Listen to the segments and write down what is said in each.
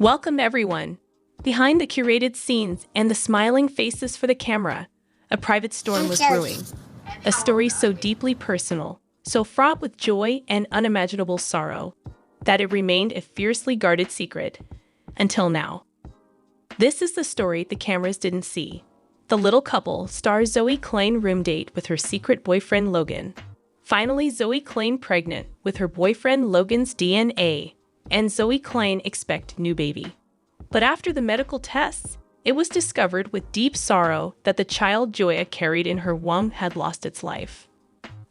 Welcome everyone! Behind the curated scenes and the smiling faces for the camera, a private storm was brewing. A story so deeply personal, so fraught with joy and unimaginable sorrow, that it remained a fiercely guarded secret. Until now. This is the story the cameras didn't see. The little couple stars Zoey Klein room date with her secret boyfriend Logan. Finally, Zoey Klein pregnant with her boyfriend Logan's DNA. And Zoey Klein expect new baby. But after the medical tests, it was discovered with deep sorrow that the child Joya carried in her womb had lost its life.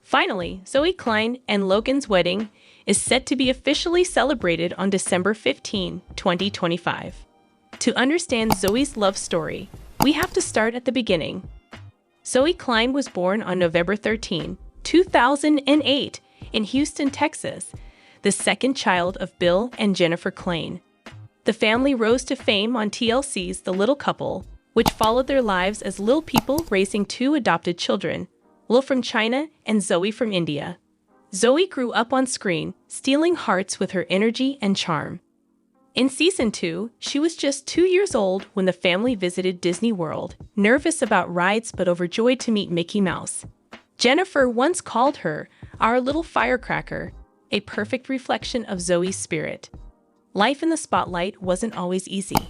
Finally, Zoey Klein and Logan's wedding is set to be officially celebrated on December 15, 2025. To understand Zoey's love story, we have to start at the beginning. Zoey Klein was born on November 13, 2008 in Houston, Texas, the second child of Bill and Jennifer Klein. The family rose to fame on TLC's The Little Couple, which followed their lives as little people raising two adopted children, Will from China and Zoey from India. Zoey grew up on screen, stealing hearts with her energy and charm. In Season 2, she was just 2 years old when the family visited Disney World, nervous about rides but overjoyed to meet Mickey Mouse. Jennifer once called her, "our little firecracker," a perfect reflection of Zoey's spirit. Life in the spotlight wasn't always easy.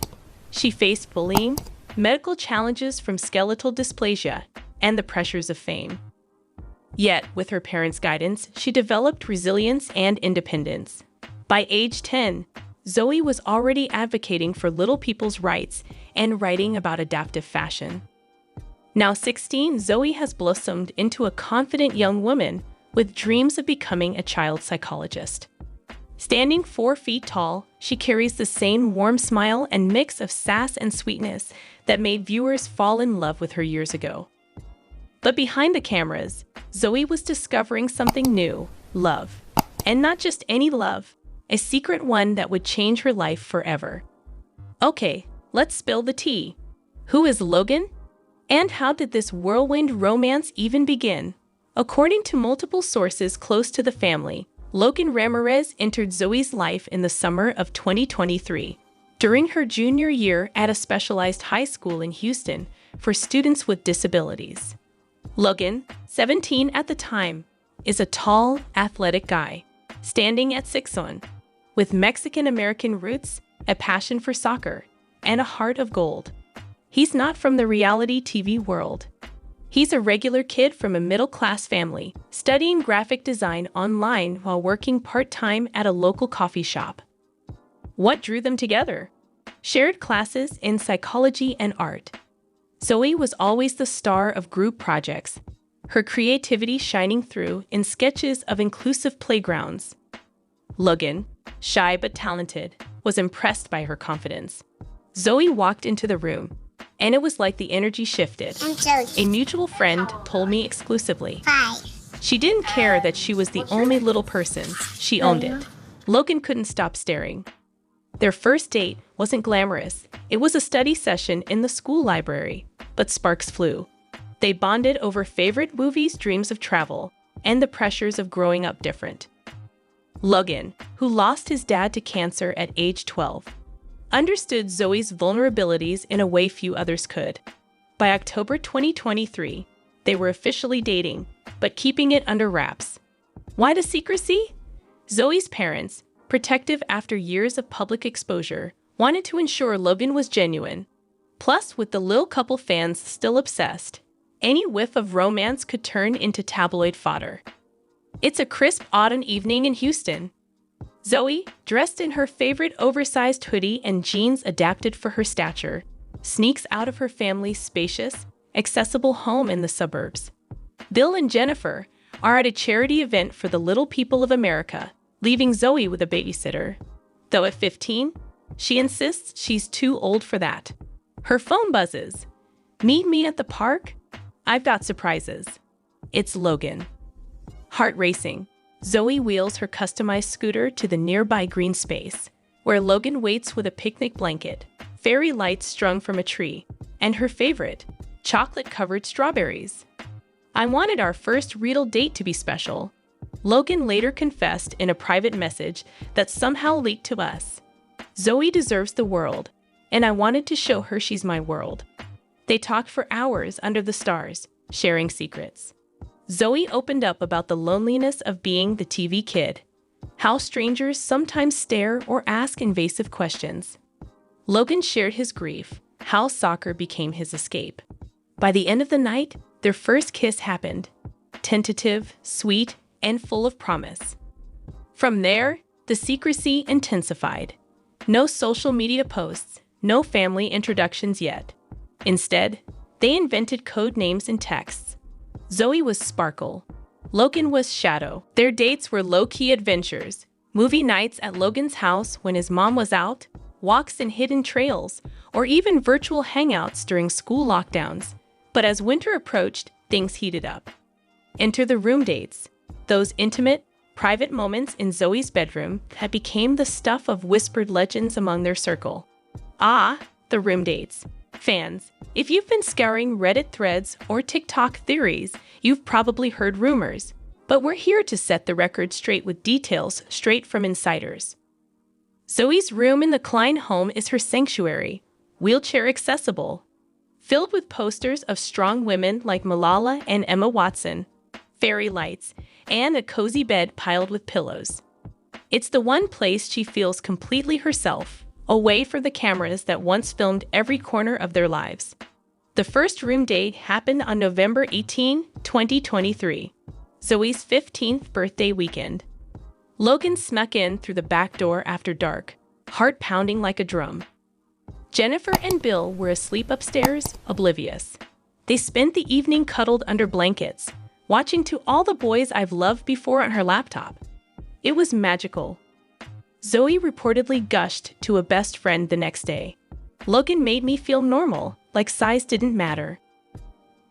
She faced bullying, medical challenges from skeletal dysplasia, and the pressures of fame. Yet, with her parents' guidance, she developed resilience and independence. By age 10, Zoey was already advocating for little people's rights and writing about adaptive fashion. Now 16, Zoey has blossomed into a confident young woman with dreams of becoming a child psychologist. Standing 4 feet tall, she carries the same warm smile and mix of sass and sweetness that made viewers fall in love with her years ago. But behind the cameras, Zoey was discovering something new: love. And not just any love, a secret one that would change her life forever. Okay, let's spill the tea. Who is Logan? And how did this whirlwind romance even begin? According to multiple sources close to the family, Logan Ramirez entered Zoey's life in the summer of 2023, during her junior year at a specialized high school in Houston for students with disabilities. Logan, 17 at the time, is a tall, athletic guy, standing at 6'1", with Mexican-American roots, a passion for soccer, and a heart of gold. He's not from the reality TV world. He's a regular kid from a middle-class family, studying graphic design online while working part-time at a local coffee shop. What drew them together? Shared classes in psychology and art. Zoey was always the star of group projects, her creativity shining through in sketches of inclusive playgrounds. Logan, shy but talented, was impressed by her confidence. Zoey walked into the room, and it was like the energy shifted. A mutual friend told me exclusively. Hi. She didn't care that she was the only little person. She owned it. Logan couldn't stop staring. Their first date wasn't glamorous. It was a study session in the school library, but sparks flew. They bonded over favorite movies, dreams of travel, and the pressures of growing up different. Logan, who lost his dad to cancer at age 12, understood Zoey's vulnerabilities in a way few others could. By October 2023, they were officially dating, but keeping it under wraps. Why the secrecy? Zoey's parents, protective after years of public exposure, wanted to ensure Logan was genuine. Plus, with the Lil Couple fans still obsessed, any whiff of romance could turn into tabloid fodder. It's a crisp autumn evening in Houston. Zoey, dressed in her favorite oversized hoodie and jeans adapted for her stature, sneaks out of her family's spacious, accessible home in the suburbs. Bill and Jennifer are at a charity event for the little people of America, leaving Zoey with a babysitter. Though at 15, she insists she's too old for that. Her phone buzzes. "Meet me at the park? I've got surprises." It's Logan. Heart racing, Zoey wheels her customized scooter to the nearby green space, where Logan waits with a picnic blanket, fairy lights strung from a tree, and her favorite, chocolate-covered strawberries. "I wanted our first real date to be special," Logan later confessed in a private message that somehow leaked to us. Zoey deserves the world, and I wanted to show her she's my world. They talked for hours under the stars, sharing secrets. Zoey opened up about the loneliness of being the TV kid, how strangers sometimes stare or ask invasive questions. Logan shared his grief, how soccer became his escape. By the end of the night, their first kiss happened, tentative, sweet, and full of promise. From there, the secrecy intensified. No social media posts, no family introductions yet. Instead, they invented code names and texts. Zoey was Sparkle. Logan was Shadow. Their dates were low-key adventures, movie nights at Logan's house when his mom was out, walks in hidden trails, or even virtual hangouts during school lockdowns. But as winter approached, things heated up. Enter the room dates, those intimate, private moments in Zoey's bedroom that became the stuff of whispered legends among their circle. Ah, the room dates. Fans, if you've been scouring Reddit threads or TikTok theories, you've probably heard rumors. But we're here to set the record straight with details straight from insiders. Zoey's room in the Klein home is her sanctuary, wheelchair accessible, filled with posters of strong women like Malala and Emma Watson, fairy lights, and a cozy bed piled with pillows. It's the one place she feels completely herself, away from the cameras that once filmed every corner of their lives. The first room date happened on November 18, 2023, Zoey's 15th birthday weekend. Logan snuck in through the back door after dark, heart pounding like a drum. Jennifer and Bill were asleep upstairs, oblivious. They spent the evening cuddled under blankets, watching To All the Boys I've Loved Before on her laptop. It was magical. Zoey reportedly gushed to a best friend the next day. Logan made me feel normal, like size didn't matter.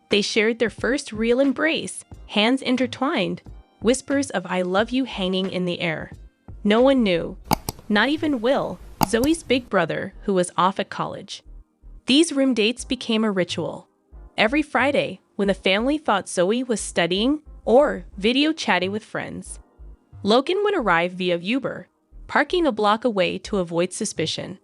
They shared their first real embrace, hands intertwined, whispers of I love you hanging in the air. No one knew, not even Will, Zoey's big brother, who was off at college. These room dates became a ritual. Every Friday, when the family thought Zoey was studying or video chatting with friends, Logan would arrive via Uber, parking a block away to avoid suspicion.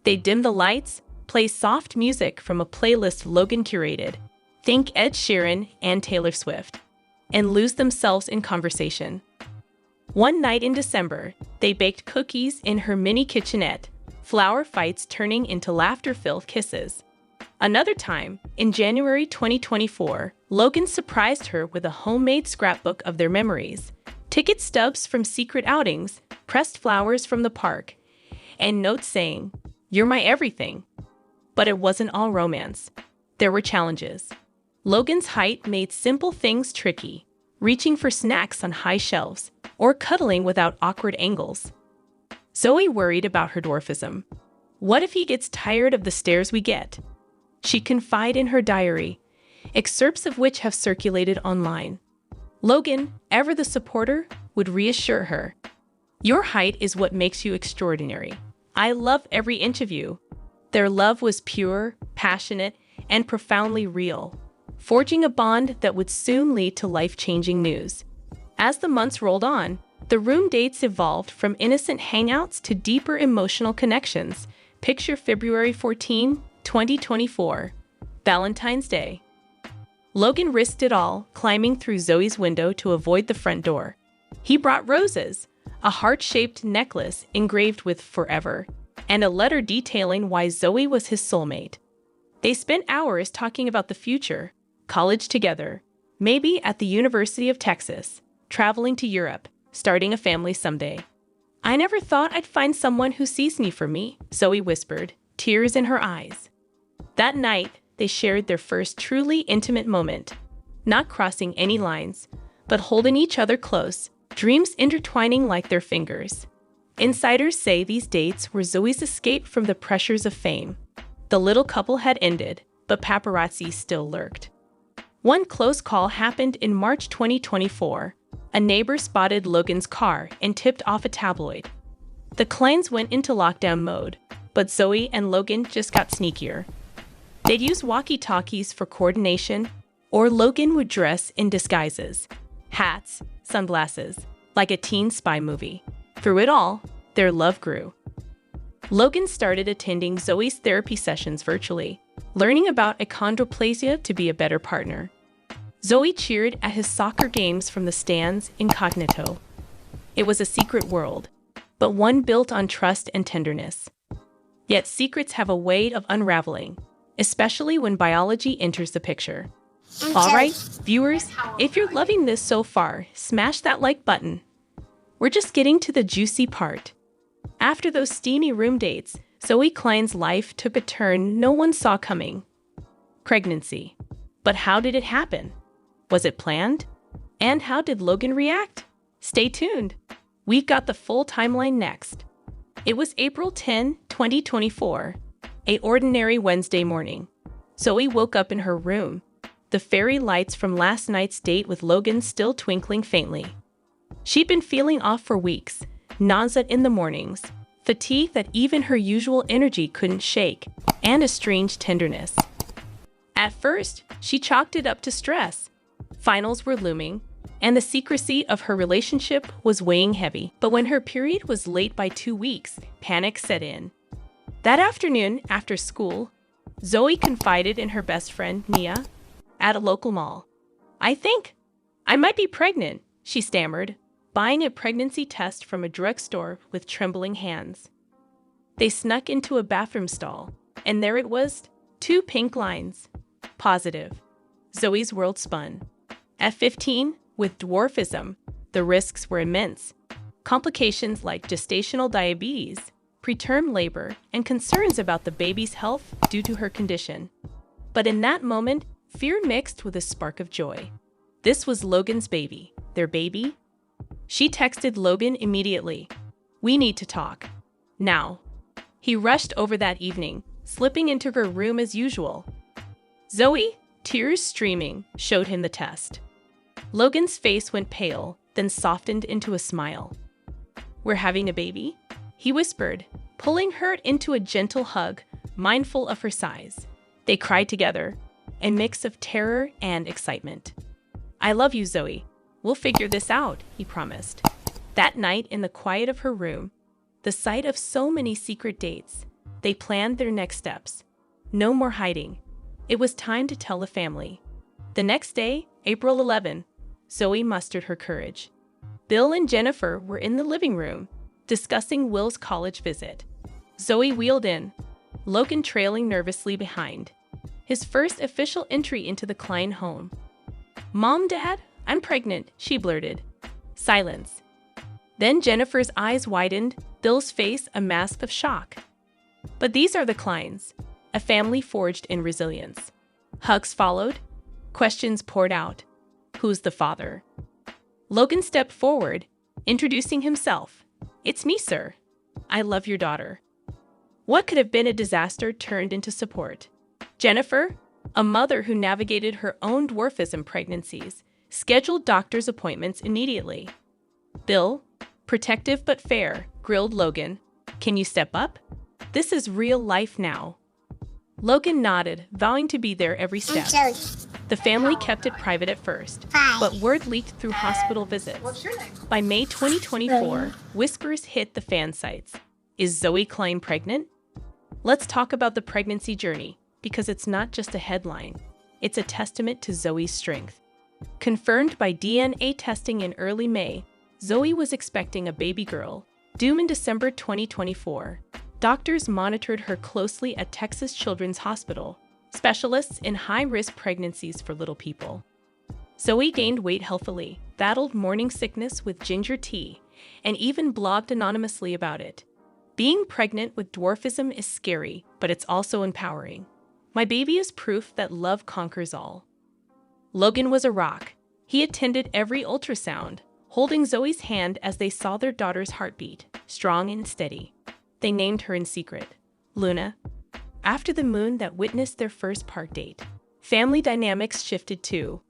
They'd dim the lights, play soft music from a playlist Logan curated, think Ed Sheeran and Taylor Swift, and lose themselves in conversation. One night in December, they baked cookies in her mini kitchenette, flower fights turning into laughter-filled kisses. Another time, in January 2024, Logan surprised her with a homemade scrapbook of their memories, ticket stubs from secret outings, pressed flowers from the park, and notes saying, "You're my everything." But it wasn't all romance. There were challenges. Logan's height made simple things tricky, reaching for snacks on high shelves, or cuddling without awkward angles. Zoey worried about her dwarfism. What if he gets tired of the stares we get? She confided in her diary, excerpts of which have circulated online. Logan, ever the supporter, would reassure her. Your height is what makes you extraordinary. I love every inch of you. Their love was pure, passionate, and profoundly real, forging a bond that would soon lead to life-changing news. As the months rolled on, the room dates evolved from innocent hangouts to deeper emotional connections. Picture February 14, 2024, Valentine's Day. Logan risked it all, climbing through Zoey's window to avoid the front door. He brought roses, a heart-shaped necklace engraved with forever, and a letter detailing why Zoey was his soulmate. They spent hours talking about the future, college together, maybe at the University of Texas, traveling to Europe, starting a family someday. I never thought I'd find someone who sees me for me, Zoey whispered, tears in her eyes. That night, they shared their first truly intimate moment, not crossing any lines, but holding each other close, dreams intertwining like their fingers. Insiders say these dates were Zoey's escape from the pressures of fame. The little couple had ended, but paparazzi still lurked. One close call happened in March 2024. A neighbor spotted Logan's car and tipped off a tabloid. The Kleins went into lockdown mode, but Zoey and Logan just got sneakier. They'd use walkie-talkies for coordination, or Logan would dress in disguises, hats, sunglasses, like a teen spy movie. Through it all, their love grew. Logan started attending Zoey's therapy sessions virtually, learning about achondroplasia to be a better partner. Zoey cheered at his soccer games from the stands incognito. It was a secret world, but one built on trust and tenderness. Yet secrets have a way of unraveling, especially when biology enters the picture. All right, viewers, if you're loving this so far, smash that like button. We're just getting to the juicy part. After those steamy room dates, Zoey Klein's life took a turn no one saw coming. Pregnancy. But how did it happen? Was it planned? And how did Logan react? Stay tuned. We've got the full timeline next. It was April 10, 2024, an ordinary Wednesday morning. Zoey woke up in her room, the fairy lights from last night's date with Logan still twinkling faintly. She'd been feeling off for weeks, nausea in the mornings, fatigue that even her usual energy couldn't shake, and a strange tenderness. At first, she chalked it up to stress. Finals were looming, and the secrecy of her relationship was weighing heavy. But when her period was late by 2 weeks, panic set in. That afternoon, after school, Zoey confided in her best friend, Nia, at a local mall. "I think I might be pregnant," she stammered, buying a pregnancy test from a drugstore with trembling hands. They snuck into a bathroom stall, and there it was, 2 pink lines. Positive. Zoey's world spun. At 15, with dwarfism, the risks were immense. Complications like gestational diabetes, preterm labor, and concerns about the baby's health due to her condition. But in that moment, fear mixed with a spark of joy. This was Logan's baby, their baby. She texted Logan immediately. "We need to talk. Now." He rushed over that evening, slipping into her room as usual. Zoey, tears streaming, showed him the test. Logan's face went pale, then softened into a smile. "We're having a baby?" he whispered, pulling her into a gentle hug, mindful of her size. They cried together, a mix of terror and excitement. "I love you, Zoey. We'll figure this out," he promised. That night, in the quiet of her room, the sight of so many secret dates, they planned their next steps. No more hiding. It was time to tell the family. The next day, April 11, Zoey mustered her courage. Bill and Jennifer were in the living room, discussing Will's college visit. Zoey wheeled in, Logan trailing nervously behind. His first official entry into the Klein home. "Mom, Dad, I'm pregnant," she blurted. Silence. Then Jennifer's eyes widened, Bill's face a mask of shock. But these are the Kleins, a family forged in resilience. Hugs followed. Questions poured out. Who's the father? Logan stepped forward, introducing himself. "It's me, sir. I love your daughter." What could have been a disaster turned into support. Jennifer, a mother who navigated her own dwarfism pregnancies, scheduled doctor's appointments immediately. Bill, protective but fair, grilled Logan. "Can you step up? This is real life now." Logan nodded, vowing to be there every step. The family kept it private at first, but word leaked through hospital visits. By May 2024, whispers hit the fan sites. Is Zoey Klein pregnant? Let's talk about the pregnancy journey, because it's not just a headline. It's a testament to Zoey's strength. Confirmed by DNA testing in early May, Zoey was expecting a baby girl, due in December 2024. Doctors monitored her closely at Texas Children's Hospital, specialists in high-risk pregnancies for little people. Zoey gained weight healthily, battled morning sickness with ginger tea, and even blogged anonymously about it. Being pregnant with dwarfism is scary, but it's also empowering. My baby is proof that love conquers all. Logan was a rock. He attended every ultrasound, holding Zoey's hand as they saw their daughter's heartbeat, strong and steady. They named her in secret, Luna, after the moon that witnessed their first park date. Family dynamics shifted too.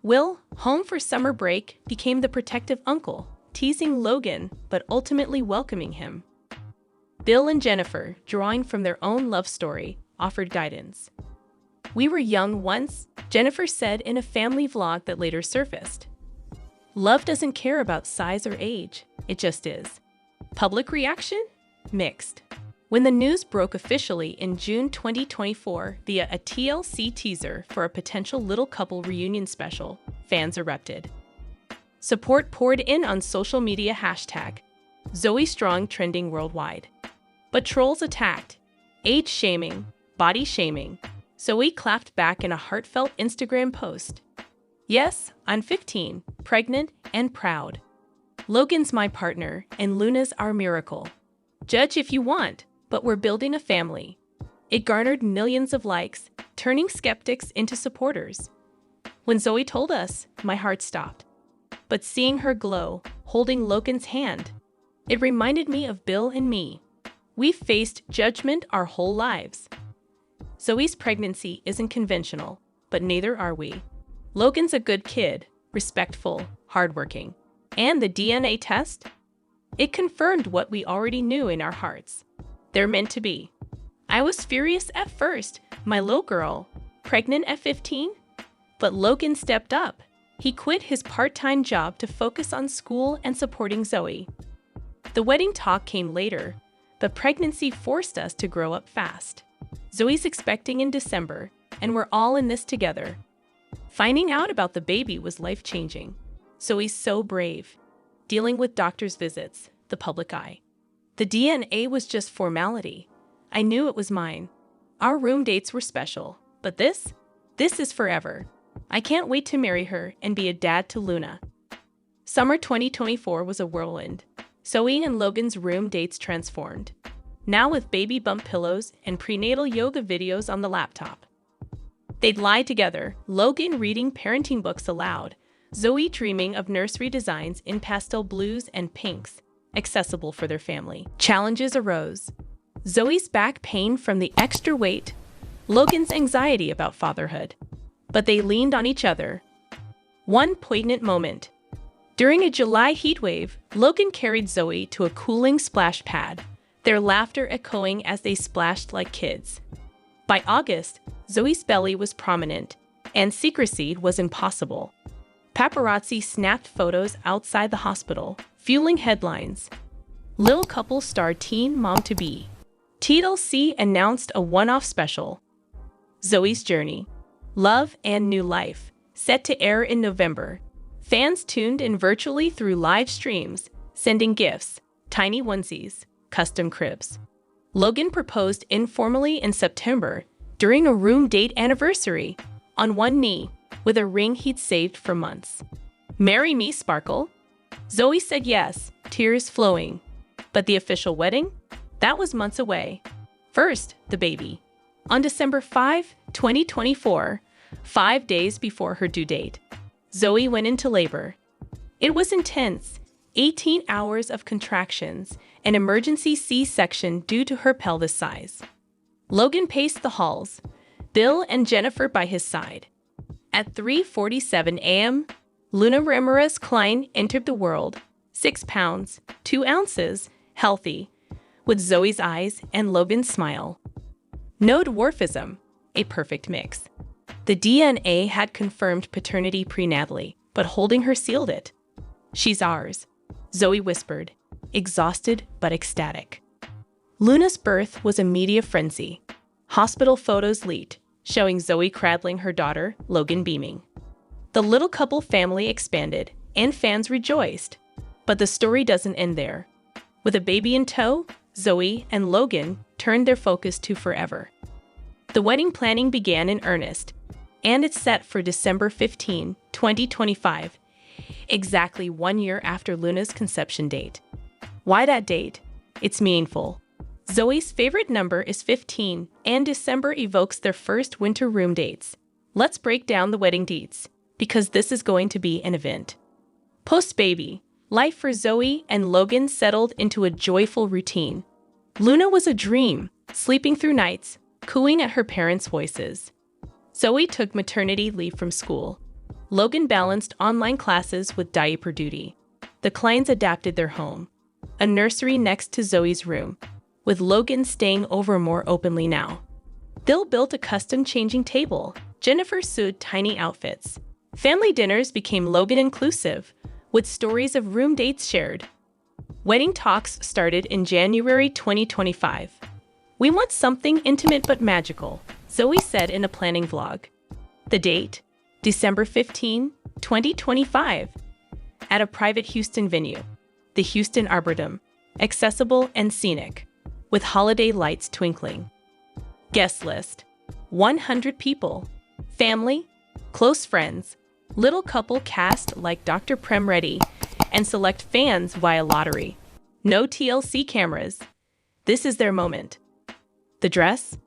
Will, home for summer break, became the protective uncle, teasing Logan but ultimately welcoming him. Bill and Jennifer, drawing from their own love story, offered guidance. "We were young once," Jennifer said in a family vlog that later surfaced. "Love doesn't care about size or age, it just is." Public reaction? Mixed. When the news broke officially in June 2024 via a TLC teaser for a potential little couple reunion special, fans erupted. Support poured in on social media hashtag Zoey Strong trending worldwide. But trolls attacked, age shaming, body shaming. Zoey clapped back in a heartfelt Instagram post. Yes, I'm 15, pregnant, and proud. Logan's my partner, and Luna's our miracle. Judge if you want, but we're building a family. It garnered millions of likes, turning skeptics into supporters. When Zoey told us, my heart stopped. But seeing her glow, holding Logan's hand, it reminded me of Bill and me. We've faced judgment our whole lives. Zoey's pregnancy isn't conventional, but neither are we. Logan's a good kid, respectful, hardworking. And the DNA test? It confirmed what we already knew in our hearts. They're meant to be. I was furious at first, my little girl, pregnant at 15? But Logan stepped up. He quit his part-time job to focus on school and supporting Zoey. The wedding talk came later, but pregnancy forced us to grow up fast. Zoey's expecting in December, and we're all in this together. Finding out about the baby was life-changing. Zoey's so brave, dealing with doctor's visits, the public eye. The DNA was just formality. I knew it was mine. Our room dates were special, but this is forever. I can't wait to marry her and be a dad to Luna. Summer 2024 was a whirlwind. Zoey and Logan's room dates transformed. Now with baby bump pillows and prenatal yoga videos on the laptop. They'd lie together, Logan reading parenting books aloud, Zoey dreaming of nursery designs in pastel blues and pinks, accessible for their family. Challenges arose. Zoey's back pain from the extra weight, Logan's anxiety about fatherhood. But they leaned on each other. One poignant moment. During a July heatwave, Logan carried Zoey to a cooling splash pad, their laughter echoing as they splashed like kids. By August, Zoey's belly was prominent, and secrecy was impossible. Paparazzi snapped photos outside the hospital, fueling headlines. Lil couple star teen mom-to-be. TLC announced a one-off special. Zoey's Journey. Love and New Life, set to air in November. Fans tuned in virtually through live streams, sending gifts, tiny onesies, custom cribs. Logan proposed informally in September during a room date anniversary, on one knee, with a ring he'd saved for months. Marry me, Sparkle? Zoey said yes, tears flowing. But the official wedding? That was months away. First, the baby. On December 5, 2024, 5 days before her due date, Zoey went into labor. It was intense, 18 hours of contractions, an emergency C-section due to her pelvis size. Logan paced the halls, Bill and Jennifer by his side. At 3:47 a.m., Luna Ramirez Klein entered the world, 6 pounds, 2 ounces, healthy, with Zoey's eyes and Logan's smile. No dwarfism, a perfect mix. The DNA had confirmed paternity prenatally, but holding her sealed it. She's ours, Zoey whispered, exhausted but ecstatic. Luna's birth was a media frenzy. Hospital photos leaked, showing Zoey cradling her daughter, Logan beaming. The little couple family expanded, and fans rejoiced. But the story doesn't end there. With a baby in tow, Zoey and Logan turned their focus to forever. The wedding planning began in earnest, and it's set for December 15, 2025, exactly 1 year after Luna's conception date. Why that date? It's meaningful. Zoey's favorite number is 15, and December evokes their first winter room dates. Let's break down the wedding deets, because this is going to be an event. Post-baby, life for Zoey and Logan settled into a joyful routine. Luna was a dream, sleeping through nights, cooing at her parents' voices. Zoey took maternity leave from school. Logan balanced online classes with diaper duty. The Kleins adapted their home, a nursery next to Zoey's room, with Logan staying over more openly now. Bill built a custom changing table. Jennifer sewed tiny outfits. Family dinners became Logan inclusive, with stories of room dates shared. Wedding talks started in January 2025. We want something intimate but magical, Zoey said in a planning vlog. The date? December 15, 2025. At a private Houston venue, the Houston Arboretum, accessible and scenic, with holiday lights twinkling. Guest list: 100 people. Family, close friends, little couple cast like Dr. Prem Reddy, and select fans via lottery. No TLC cameras. This is their moment. The dress?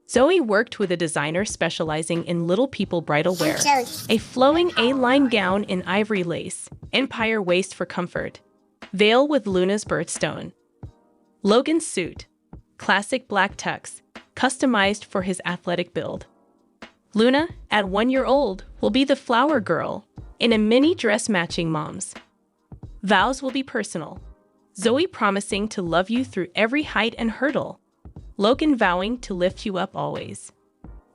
Zoey worked with a designer specializing in little people bridal wear. A flowing A-line gown in ivory lace, empire waist for comfort, veil with Luna's birthstone. Logan's suit, classic black tux, customized for his athletic build. Luna, at 1 year old, will be the flower girl in a mini dress matching mom's. Vows will be personal. Zoey promising to love you through every height and hurdle. Logan vowing to lift you up always.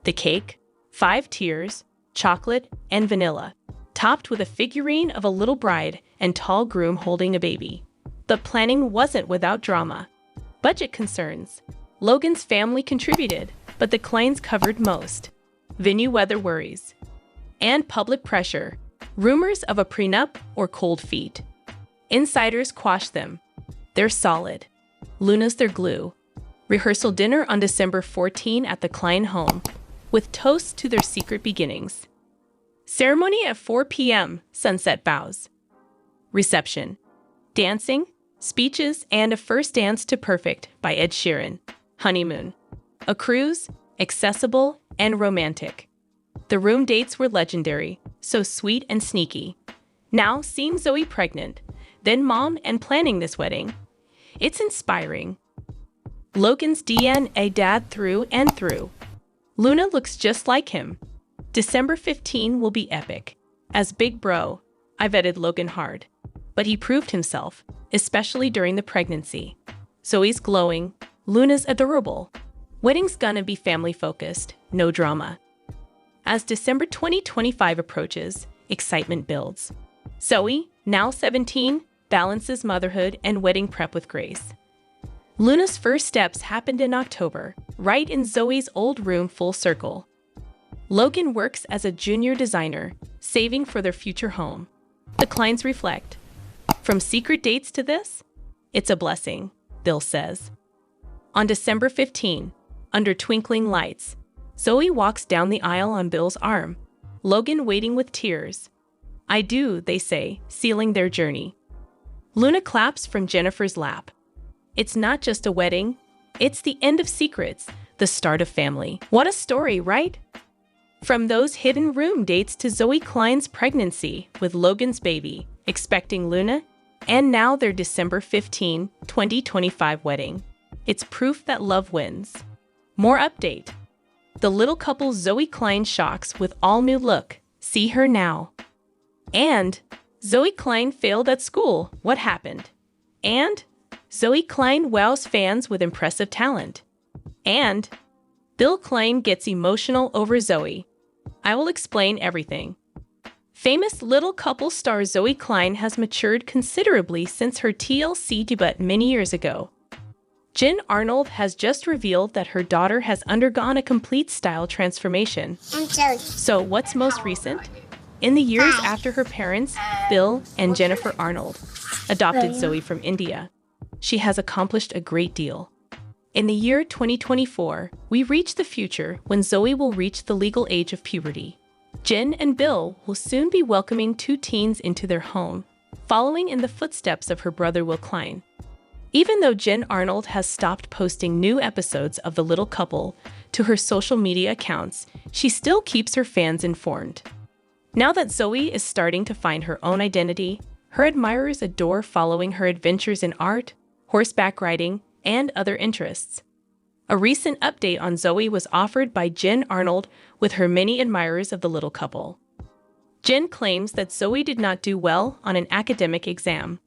The cake, 5 tiers, chocolate and vanilla, topped with a figurine of a little bride and tall groom holding a baby. But planning wasn't without drama. Budget concerns. Logan's family contributed, but the Kleins covered most. Venue weather worries. And public pressure. Rumors of a prenup or cold feet. Insiders quash them. They're solid. Luna's their glue. Rehearsal dinner on December 14 at the Klein home, with toasts to their secret beginnings. Ceremony at 4 p.m., sunset bows. Reception. Dancing, speeches, and a first dance to Perfect by Ed Sheeran. Honeymoon. A cruise, accessible and romantic. The room dates were legendary, so sweet and sneaky. Now seeing Zoey pregnant, then mom and planning this wedding. It's inspiring. Logan's DNA dad through and through. Luna looks just like him. December 15 will be epic. As big bro, I vetted Logan hard. But he proved himself, especially during the pregnancy. Zoey's glowing, Luna's adorable. Wedding's gonna be family-focused, no drama. As December 2025 approaches, excitement builds. Zoey, now 17, balances motherhood and wedding prep with grace. Luna's first steps happened in October, right in Zoey's old room full circle. Logan works as a junior designer, saving for their future home. The Kleins reflect. From secret dates to this? It's a blessing, Bill says. On December 15, under twinkling lights, Zoey walks down the aisle on Bill's arm, Logan waiting with tears. I do, they say, sealing their journey. Luna claps from Jennifer's lap. It's not just a wedding, it's the end of secrets, the start of family. What a story, right? From those hidden room dates to Zoey Klein's pregnancy with Logan's baby, expecting Luna, and now their December 15, 2025 wedding. It's proof that love wins. More update. The little couple Zoey Klein shocks with all-new look. See her now. And Zoey Klein failed at school. What happened? And Zoey Klein wows fans with impressive talent. And Bill Klein gets emotional over Zoey. I will explain everything. Famous little couple star Zoey Klein has matured considerably since her TLC debut many years ago. Jen Arnold has just revealed that her daughter has undergone a complete style transformation. So what's most recent? In the years after her parents, Bill and Jennifer Arnold, adopted Zoey from India, she has accomplished a great deal. In the year 2024, we reach the future when Zoey will reach the legal age of puberty. Jen and Bill will soon be welcoming 2 teens into their home, following in the footsteps of her brother Will Klein. Even though Jen Arnold has stopped posting new episodes of the little couple to her social media accounts, she still keeps her fans informed. Now that Zoey is starting to find her own identity, her admirers adore following her adventures in art, horseback riding, and other interests. A recent update on Zoey was offered by Jen Arnold with her many admirers of the little couple. Jen claims that Zoey did not do well on an academic exam.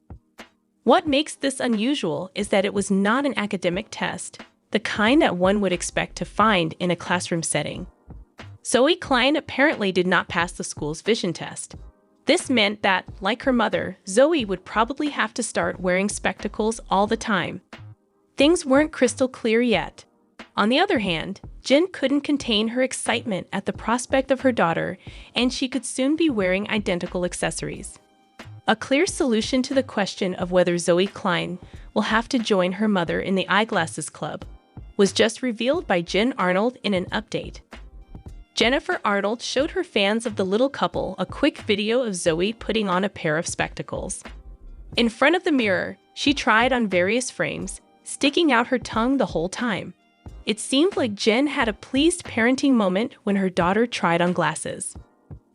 What makes this unusual is that it was not an academic test, the kind that one would expect to find in a classroom setting. Zoey Klein apparently did not pass the school's vision test. This meant that, like her mother, Zoey would probably have to start wearing spectacles all the time. Things weren't crystal clear yet, On the other hand, Jin couldn't contain her excitement at the prospect of her daughter, and she could soon be wearing identical accessories. A clear solution to the question of whether Zoey Klein will have to join her mother in the eyeglasses club was just revealed by Jen Arnold in an update. Jennifer Arnold showed her fans of the little couple a quick video of Zoey putting on a pair of spectacles. In front of the mirror, she tried on various frames, sticking out her tongue the whole time. It seemed like Jen had a pleased parenting moment when her daughter tried on glasses.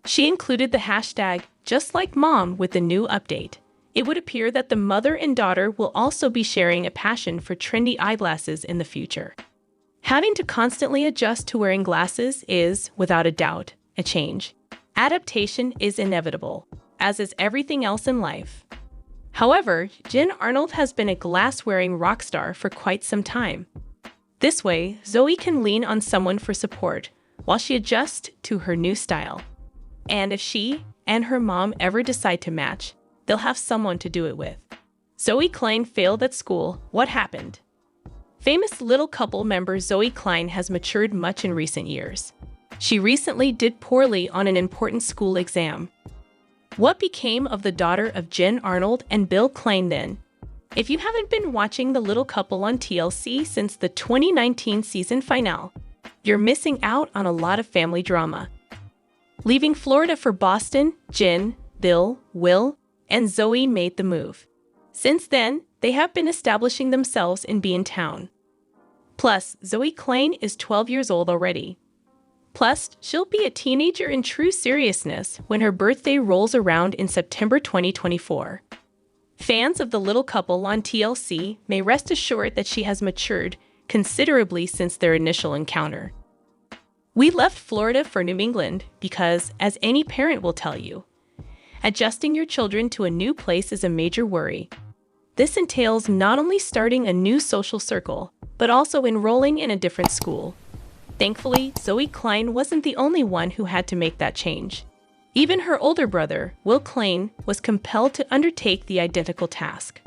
She included the hashtag #JustLikeMom with the new update. It would appear that the mother and daughter will also be sharing a passion for trendy eyeglasses in the future. Having to constantly adjust to wearing glasses is, without a doubt, a change. Adaptation is inevitable, as is everything else in life. However, Jen Arnold has been a glass-wearing rock star for quite some time. This way, Zoey can lean on someone for support while she adjusts to her new style. And if she and her mom ever decide to match, they'll have someone to do it with. Zoey Klein failed at school. What happened? Famous little couple member Zoey Klein has matured much in recent years. She recently did poorly on an important school exam. What became of the daughter of Jen Arnold and Bill Klein then? If you haven't been watching the little couple on TLC since the 2019 season finale, you're missing out on a lot of family drama. Leaving Florida for Boston, Jen, Bill, Will, and Zoey made the move. Since then, they have been establishing themselves in Town. Plus, Zoey Klein is 12 years old already. Plus, she'll be a teenager in true seriousness when her birthday rolls around in September 2024. Fans of the little couple on TLC may rest assured that she has matured considerably since their initial encounter. We left Florida for New England because, as any parent will tell you, adjusting your children to a new place is a major worry. This entails not only starting a new social circle, but also enrolling in a different school. Thankfully, Zoey Klein wasn't the only one who had to make that change. Even her older brother, Will Klein, was compelled to undertake the identical task.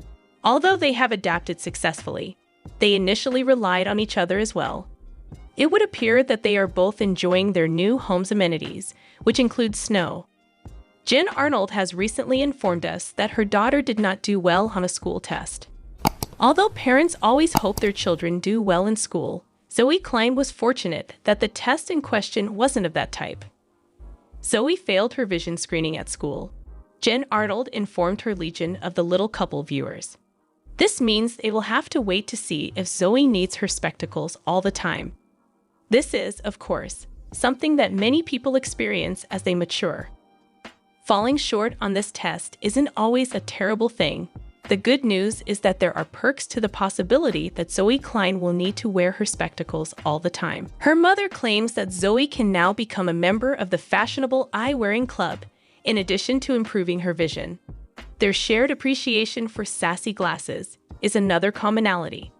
Although they have adapted successfully, they initially relied on each other as well. It would appear that they are both enjoying their new home's amenities, which includes snow. Jen Arnold has recently informed us that her daughter did not do well on a school test. Although parents always hope their children do well in school, Zoey Klein was fortunate that the test in question wasn't of that type. Zoey failed her vision screening at school. Jen Arnold informed her legion of the little couple viewers. This means they will have to wait to see if Zoey needs her spectacles all the time. This is, of course, something that many people experience as they mature. Falling short on this test isn't always a terrible thing. The good news is that there are perks to the possibility that Zoey Klein will need to wear her spectacles all the time. Her mother claims that Zoey can now become a member of the fashionable eye-wearing club, in addition to improving her vision. Their shared appreciation for sassy glasses is another commonality.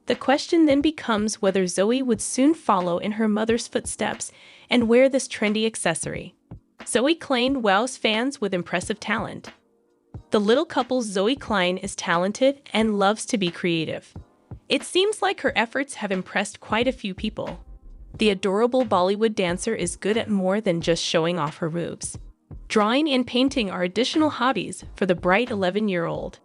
The question then becomes whether Zoey would soon follow in her mother's footsteps and wear this trendy accessory. Zoey Klein wows fans with impressive talent. The little couple's Zoey Klein is talented and loves to be creative. It seems like her efforts have impressed quite a few people. The adorable Bollywood dancer is good at more than just showing off her moves. Drawing and painting are additional hobbies for the bright 11-year-old.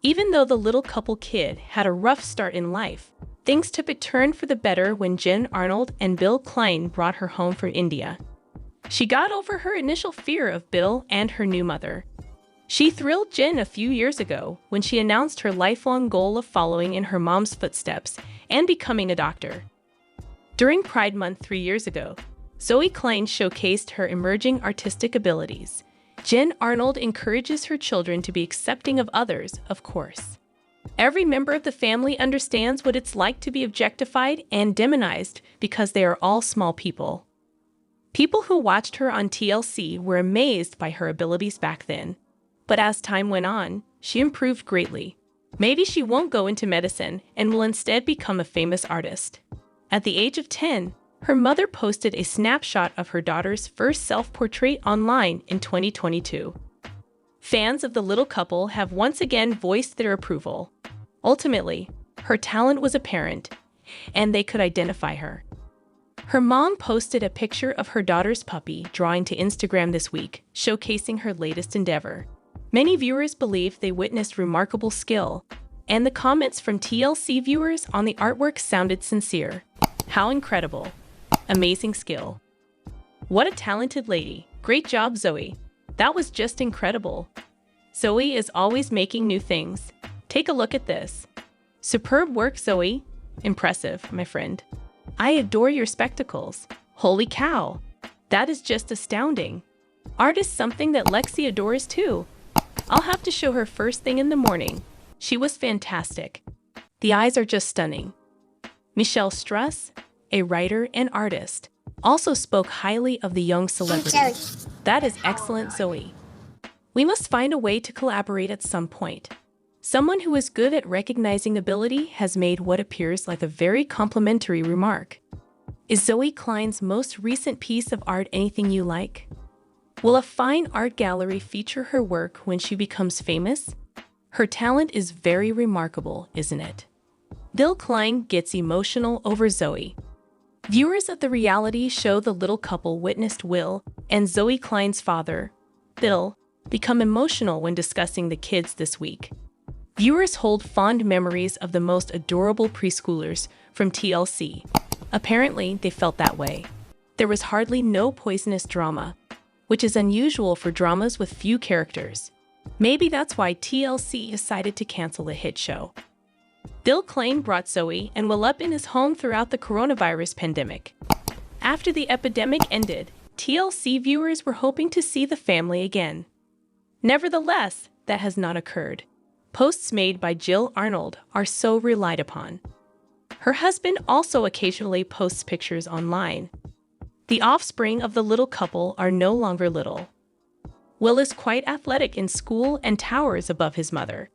Even though the little couple kid had a rough start in life, things took a turn for the better when Jen Arnold and Bill Klein brought her home from India. She got over her initial fear of Bill and her new mother. She thrilled Jen a few years ago when she announced her lifelong goal of following in her mom's footsteps and becoming a doctor. During Pride Month 3 years ago, Zoey Klein showcased her emerging artistic abilities. Jen Arnold encourages her children to be accepting of others, of course. Every member of the family understands what it's like to be objectified and demonized because they are all small people. People who watched her on TLC were amazed by her abilities back then. But as time went on, she improved greatly. Maybe she won't go into medicine and will instead become a famous artist. At the age of 10, her mother posted a snapshot of her daughter's first self-portrait online in 2022. Fans of the little couple have once again voiced their approval. Ultimately, her talent was apparent, and they could identify her. Her mom posted a picture of her daughter's puppy drawing to Instagram this week, showcasing her latest endeavor. Many viewers believe they witnessed remarkable skill, and the comments from TLC viewers on the artwork sounded sincere. How incredible! Amazing skill. What a talented lady. Great job, Zoey. That was just incredible. Zoey is always making new things. Take a look at this. Superb work, Zoey. Impressive, my friend. I adore your spectacles. Holy cow. That is just astounding. Art is something that Lexi adores too. I'll have to show her first thing in the morning. She was fantastic. The eyes are just stunning. Michelle Struss, a writer and artist, also spoke highly of the young celebrity. That is excellent, Zoey. We must find a way to collaborate at some point. Someone who is good at recognizing ability has made what appears like a very complimentary remark. Is Zoey Klein's most recent piece of art anything you like? Will a fine art gallery feature her work when she becomes famous? Her talent is very remarkable, isn't it? Zoey Klein gets emotional over Zoey. Viewers of the reality show The Little Couple witnessed Will and Zoey Klein's father, Bill, become emotional when discussing the kids this week. Viewers hold fond memories of the most adorable preschoolers from TLC. Apparently, they felt that way. There was hardly no poisonous drama, which is unusual for dramas with few characters. Maybe that's why TLC decided to cancel the hit show. Zoey Klein brought Zoey and Will up in his home throughout the coronavirus pandemic. After the epidemic ended, TLC viewers were hoping to see the family again. Nevertheless, that has not occurred. Posts made by Jill Arnold are so relied upon. Her husband also occasionally posts pictures online. The offspring of the little couple are no longer little. Will is quite athletic in school and towers above his mother.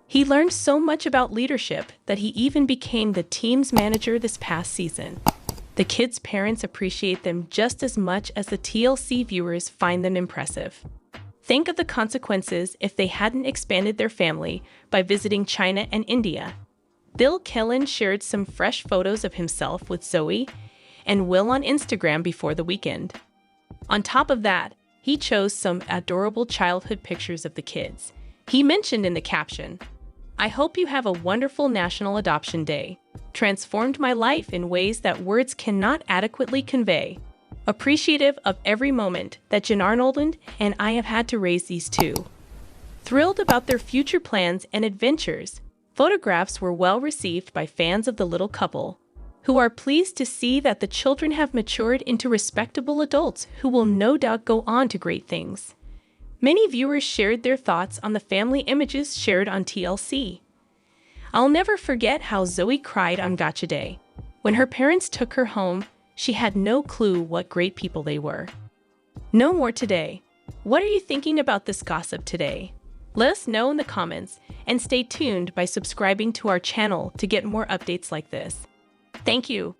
He learned so much about leadership that he even became the team's manager this past season. The kids' parents appreciate them just as much as the TLC viewers find them impressive. Think of the consequences if they hadn't expanded their family by visiting China and India. Zoey Klein shared some fresh photos of himself with Zoey and Will on Instagram before the weekend. On top of that, he chose some adorable childhood pictures of the kids. He mentioned in the caption, "I hope you have a wonderful National Adoption Day. Transformed my life in ways that words cannot adequately convey. Appreciative of every moment that Jen Arnold and I have had to raise these two. Thrilled about their future plans and adventures." Photographs were well received by fans of the little couple, who are pleased to see that the children have matured into respectable adults who will no doubt go on to great things. Many viewers shared their thoughts on the family images shared on TLC. I'll never forget how Zoey cried on Gotcha Day. When her parents took her home, she had no clue what great people they were. No more today. What are you thinking about this gossip today? Let us know in the comments, and stay tuned by subscribing to our channel to get more updates like this. Thank you.